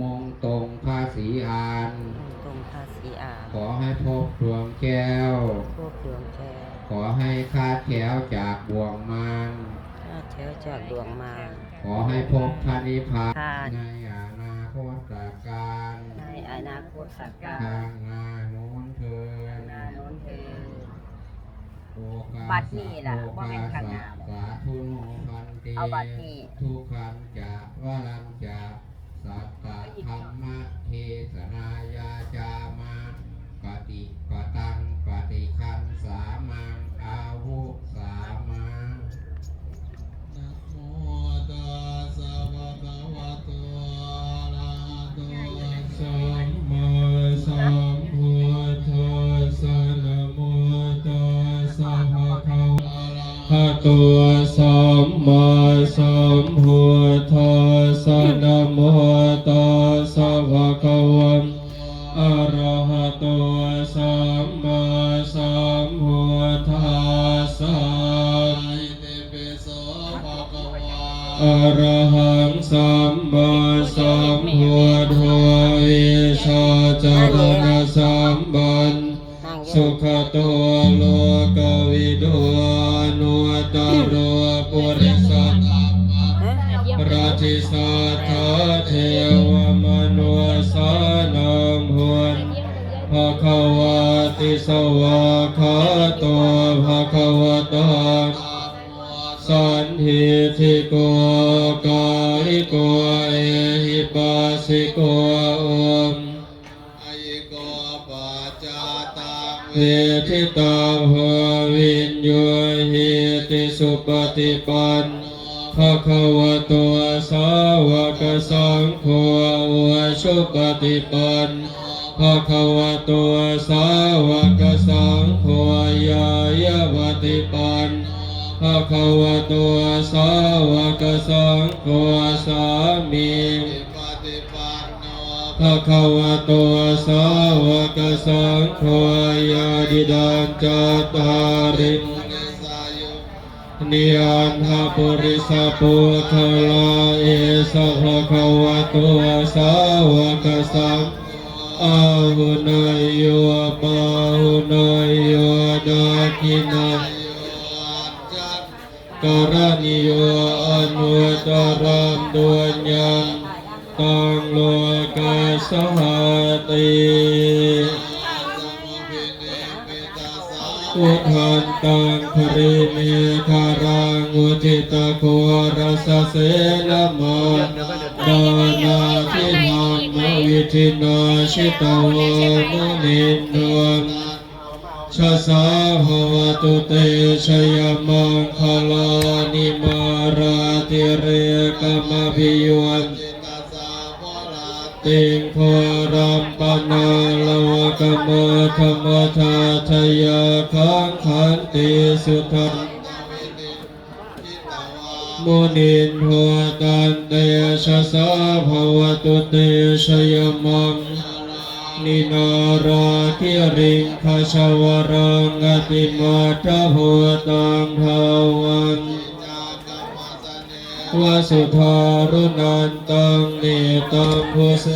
มงตรงภาษีอานตรงภาษีอาขอให้พบดวงแก้วพวกดวงแก้วขอให้คาดแถวจากบ่วงมารข้าเท้าจากดวงมาขอให้พบพระนิพพานข้าในอนาคตการในอนาคตสักกาทางนาโน้นเถิดนาโน้นเถิดโอกาบัดสนี้ล่ะว่าเป็นขนาดสาธุโนพันติเอาบัดนี้ทุกขันจะวรัญจะสัตตะธรรมะเทศนายาจามากติกตังปฏิคันสามังอาหุสามังนะโมตัสสะภะคะวะโตอะระหะโตสัมมาสัมพุทธัสสะนะโมตัสสะภะคะวะโตสัมมาสัมพุทธัสสะนะโมตัสสะภะคะวะอะระหะโตสัมมาสัมพุทธัสสะอะระหังสัมมาสัมพุทโธวิชาจารณสัมบันสุขตัวโลกวิดูอนุตตรปุริสธัมมะราชิสัทธาเทวมนุสานังพุทธภะคะวะติสวะคะโตภะคะวะโตสันทิทิโกกาลิโกเอหิปัสสิโกโอมเวทิตาภวินโยหิติสุปฏิปันภะคะวะโตสาวกสังโฆวะชุปฏิปันภะคะวะโตสาวกสังโฆยายะปฏิปันภะคะวะโตสาวกสังโฆสามีภะคะวะโตสาวกสังโฆญาติดันจัตตารินิอันหาปุริสปุถลาเอสะภะคะวะโตสาวกสังอาหุนายโยปาหุนายโยดาคินาการณิโยอนุตตรัมดุญญังตังโลกาสหัตติอุทันตังคริเมฆารังอุทิตโครัสเสนะมาดานาทิหังมวิทินาชิตวะมุนินโนชะสาภวตุเตชยมังคลานิมาราติเรกมภิยวันติงโพรัมปนาลวะกมะธรรมทาทยาคังขันติสุทังมุนินโหตันเตชะสาภวตุเตชยมังนินาราคิริงคชวรังอติมาทะโหตังภาวันวสุธารุนันตังเนตังโพเส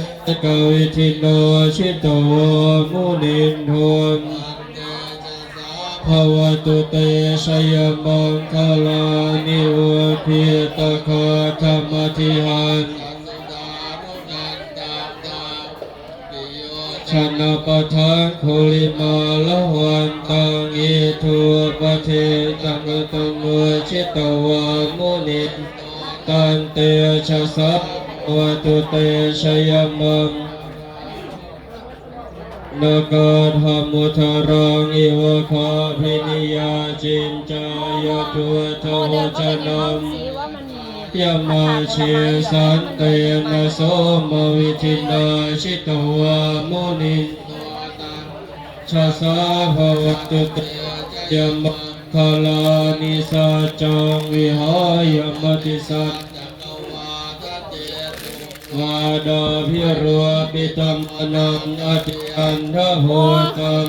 กวิทิโนชิตวมุนินโหภวตุเตชยมังคลานิวพิตคาธรรมทิหันชนะปะทังโคลิมาลวันตังอิทุปเทตังตุมชิตวามุนิตันเตชะสัพวตุเตชยมังนกาธรรมุทารังอิวะคาภินิยาจินจายตุทวจนัมยามาเชสันเตนะโสมวิทินาชิตวามุนิชะสาภวตุเตยมังคลานิสัจจังวิหายมติสัจวาดาภิรัวปิตัมนังอติอันทโหตัม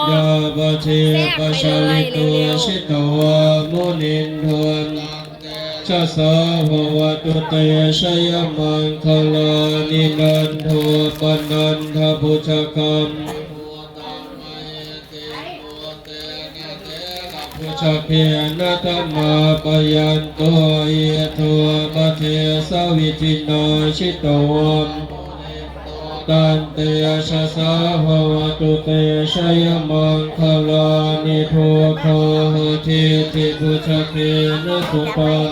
ยาปเทปชลิตุชิตวามุนินทวนช ะสาภวตุเตชยมังคลานินันโทปนันทพุชกัมพุชเพียนธรรมาปยันตัวเยทัวปะเทสวิจิโนชิตวมตันเตชะสาภวตุเตชยมังคลานิทุกขโหทิติพุชเพียนสุตัง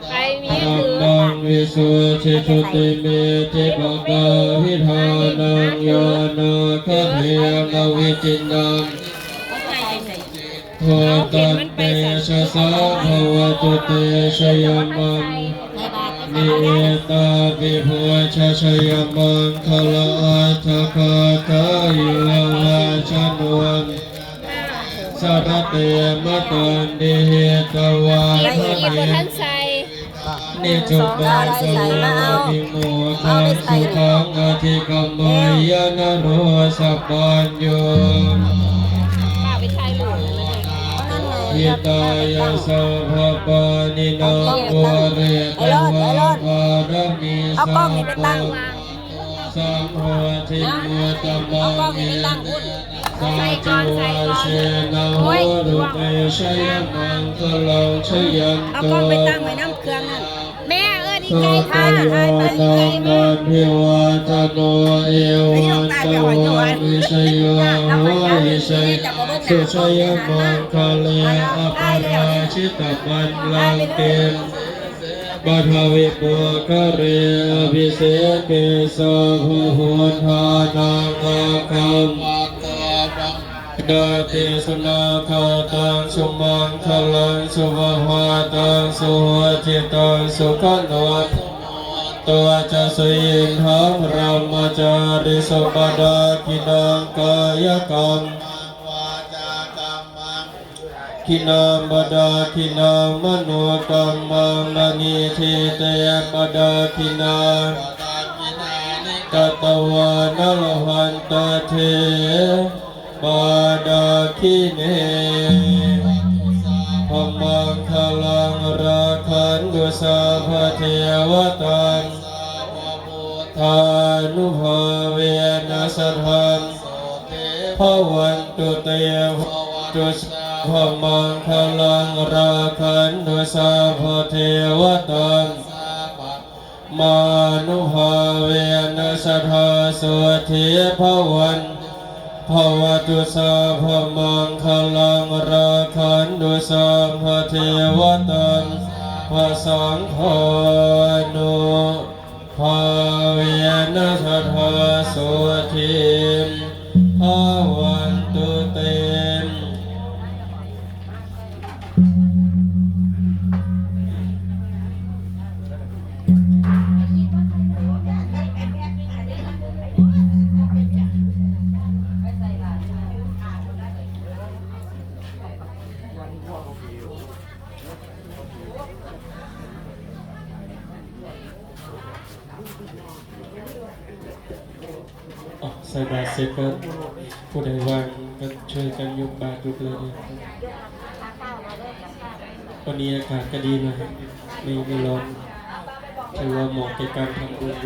ไปมี ธัม คือ มังวิสุทธิชุติเมติปะกาวิธานังยานาคเทมวิจินังโทตันเตชะสาภวตุเตชยมังนิเอตาปิภูชะชยมังคลาอัตถคาทายยวาชนวนสารเตมตันดิเหตวา แล้ว ท อีก เม คนท่านใส่ นิจุปาสนาภิโมทังสุขังอธิกรรมยานโรสัพพัญโย ป้าไปใช้หลูกเลย หิตายาสัพพปานิโนวเรตวะวารมีสัพพะสัมโหทิมุตตมังเยสัจวาเสนาโหรุเตชยมังคลังชยัน เอา โต กล้องไปตั้งไว้น้ำเครื่องนั่น แม่เออดี สุ ใจ ตยวานังนันทิวาจโนเอวันตวิชโยวิชัยสุชยมังคเลอปาราชิตปันลังเตมบัทวิปุกเรอภิเศษเกสะภูหุทานังอาคัมดาเตสุนาคาตังสุมังคลังสุภวาตังสุหัจิตังสุขโนตัวจะสุยินทังรามจาริสุปดาคินังกายกรรมคินังบดาคินังมโนกรรมังมณีทิเตปดาคินังกัตวานลหันตเทปดาคิเนพมังคลังราคันตุสาภเทวตังทานุภาเวนัสทังภวันตุเตตุสาพมังคลังราคันตุสาภเทวตังมานุภาเวนัสทังสุเทภวันภวตุสาพมังคลังราคันตุสาภเทวตังภสังฆานุภาเวนัสทังสุทิมภวันตุเตมใส่บาตรเสร็จก็ผู้ใดว่างก็ช่วยกันยกบาตรยกเลยวันนี้อากาศก็ดีหน่อยไม่ร้อนถือว่าเหมาะแก่การทำบุญ